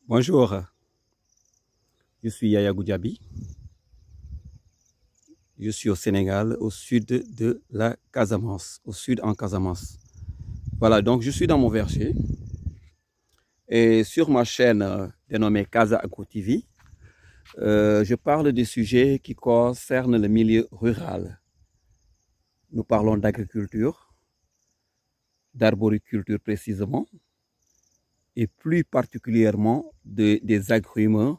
Bonjour, je suis Yaya Goudiaby. Je suis au Sénégal, au sud de la Casamance, au sud en Casamance. Voilà, donc je suis dans mon verger et sur ma chaîne dénommée Casa Agro TV, je parle des sujets qui concernent le milieu rural. Nous parlons d'agriculture, d'arboriculture précisément, et plus particulièrement des agrumes,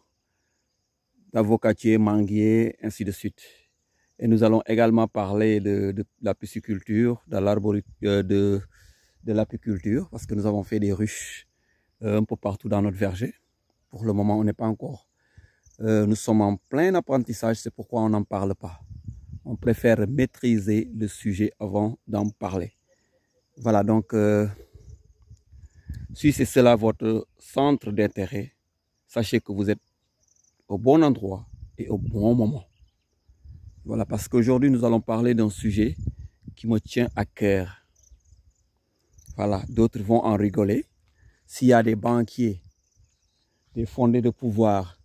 d'avocatiers, manguiers, ainsi de suite. Et nous allons également parler de la pisciculture, de l'apiculture, parce que nous avons fait des ruches un peu partout dans notre verger. Pour le moment, on n'est pas encore. Nous sommes en plein apprentissage, c'est pourquoi on n'en parle pas. On préfère maîtriser le sujet avant d'en parler. Voilà, donc, si c'est cela votre centre d'intérêt, sachez que vous êtes au bon endroit et au bon moment. Voilà, parce qu'aujourd'hui, nous allons parler d'un sujet qui me tient à cœur. Voilà, d'autres vont en rigoler. S'il y a des banquiers, des fondés de pouvoir,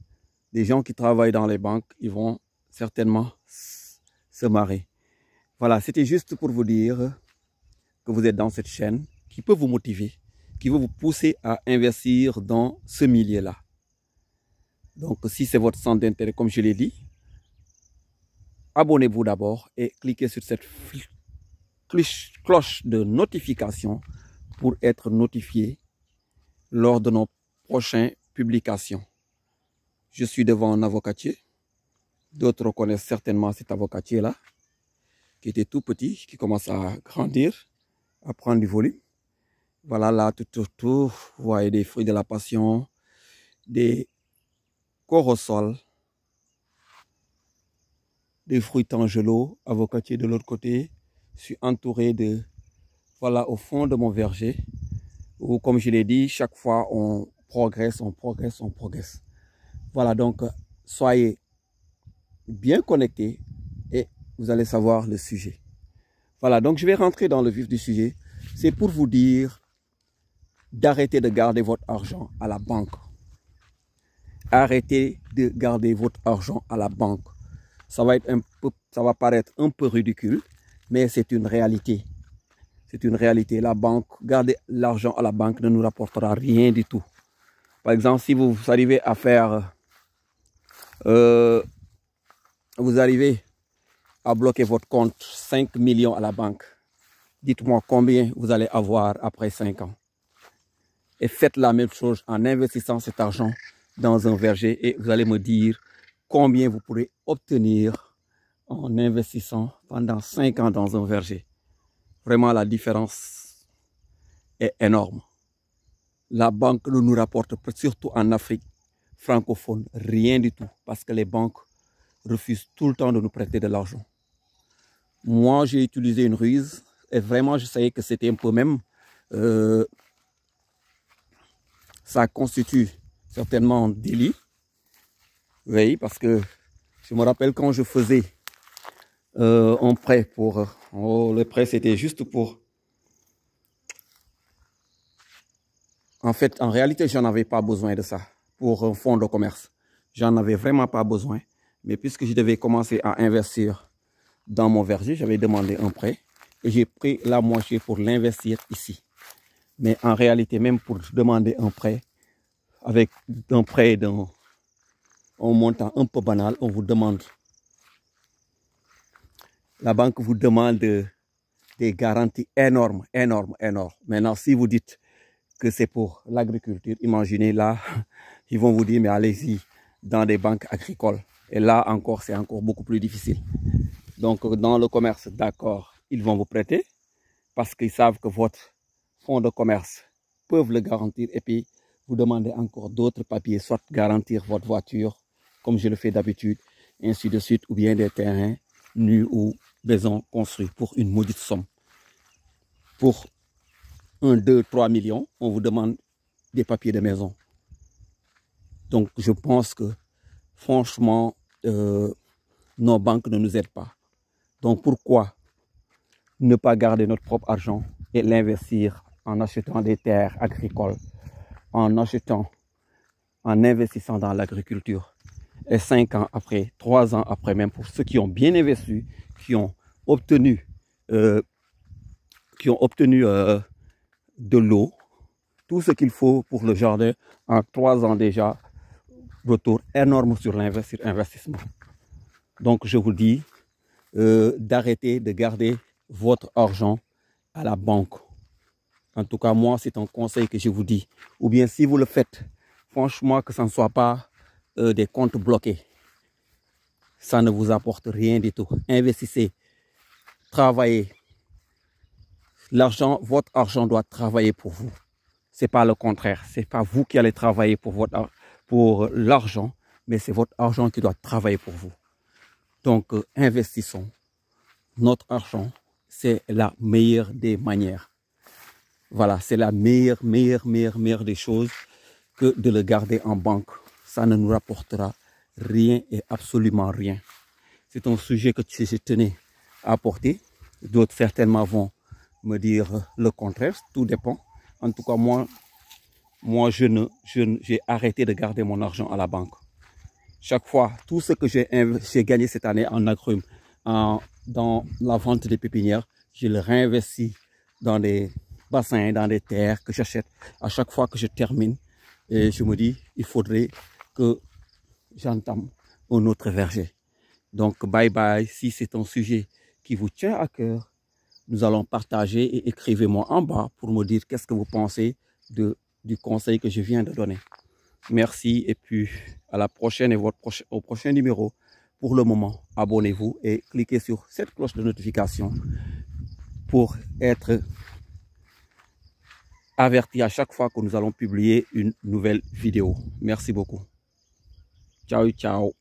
des gens qui travaillent dans les banques, ils vont certainement se marrer. Voilà, c'était juste pour vous dire que vous êtes dans cette chaîne qui peut vous motiver, qui veut vous pousser à investir dans ce milieu-là. Donc, si c'est votre centre d'intérêt, comme je l'ai dit, abonnez-vous d'abord et cliquez sur cette cloche de notification pour être notifié lors de nos prochaines publications. Je suis devant un avocatier. D'autres connaissent certainement cet avocatier-là, qui était tout petit, qui commence à grandir, à prendre du volume. Voilà, là, tout autour, vous voyez des fruits de la passion, des corosols, des fruits tangelots, avocatier de l'autre côté. Je suis entouré de, voilà, au fond de mon verger, où, comme je l'ai dit, chaque fois, on progresse, on progresse, on progresse. Voilà, donc, soyez bien connectés et vous allez savoir le sujet. Voilà, donc je vais rentrer dans le vif du sujet. C'est pour vous dire d'arrêter de garder votre argent à la banque. Arrêtez de garder votre argent à la banque. Ça va paraître un peu ridicule, mais c'est une réalité. C'est une réalité. La banque, garder l'argent à la banque ne nous rapportera rien du tout. Par exemple, si vous arrivez à faire, vous arrivez à bloquer votre compte 5 millions à la banque, dites-moi combien vous allez avoir après 5 ans. Et faites la même chose en investissant cet argent dans un verger et vous allez me dire combien vous pourrez obtenir en investissant pendant 5 ans dans un verger. Vraiment, la différence est énorme. La banque ne nous rapporte, surtout en Afrique francophone, rien du tout parce que les banques refusent tout le temps de nous prêter de l'argent. Moi, j'ai utilisé une ruse et vraiment, je savais que c'était un peu même... ça constitue certainement un délit. Oui, parce que je me rappelle quand je faisais un prêt pour... le prêt, c'était juste pour... En fait, en réalité, je n'en avais pas besoin de ça pour un fonds de commerce. J'en avais vraiment pas besoin. Mais puisque je devais commencer à investir dans mon verger, j'avais demandé un prêt et j'ai pris la moitié pour l'investir ici. Mais en réalité, même pour demander un prêt, avec un prêt d'un montant un peu banal, on vous demande, la banque vous demande des garanties énormes, énormes, énormes. Maintenant, si vous dites que c'est pour l'agriculture, imaginez là, ils vont vous dire, mais allez-y dans des banques agricoles. Et là encore, c'est encore beaucoup plus difficile. Donc, dans le commerce, d'accord, ils vont vous prêter parce qu'ils savent que votre fonds de commerce peuvent le garantir et puis vous demandez encore d'autres papiers, soit garantir votre voiture, comme je le fais d'habitude, ainsi de suite, ou bien des terrains nus ou maisons construits pour une maudite somme. Pour 1, 2, 3 millions, on vous demande des papiers de maison. Donc, je pense que, franchement, nos banques ne nous aident pas. Donc, pourquoi ne pas garder notre propre argent et l'investir en achetant des terres agricoles, en en investissant dans l'agriculture. Et 5 ans après, 3 ans après, même pour ceux qui ont bien investi, qui ont obtenu de l'eau, tout ce qu'il faut pour le jardin, en 3 ans déjà, retour énorme sur l'investissement. Donc je vous dis d'arrêter de garder votre argent à la banque. En tout cas, moi, c'est un conseil que je vous dis. Ou bien si vous le faites, franchement, que ça ne soit pas des comptes bloqués. Ça ne vous apporte rien du tout. Investissez, travaillez. L'argent, votre argent doit travailler pour vous. C'est pas le contraire. C'est pas vous qui allez travailler pour l'argent, mais c'est votre argent qui doit travailler pour vous. Donc, investissons. Notre argent, c'est la meilleure des manières. Voilà, c'est la meilleure des choses que de le garder en banque. Ça ne nous rapportera rien et absolument rien. C'est un sujet que je tenais à apporter. D'autres certainement vont me dire le contraire. Tout dépend. En tout cas, moi j'ai arrêté de garder mon argent à la banque. Chaque fois, tout ce que j'ai gagné cette année en agrumes, dans la vente des pépinières, je le réinvestis dans des bassins, dans des terres que j'achète. À chaque fois que je termine, et je me dis, il faudrait que j'entame un autre verger. Donc, bye bye. Si c'est un sujet qui vous tient à cœur, nous allons partager et écrivez-moi en bas pour me dire qu'est-ce que vous pensez du conseil que je viens de donner. Merci et puis à la prochaine et au prochain numéro. Pour le moment, abonnez-vous et cliquez sur cette cloche de notification pour être averti à chaque fois que nous allons publier une nouvelle vidéo. Merci beaucoup. Ciao, ciao.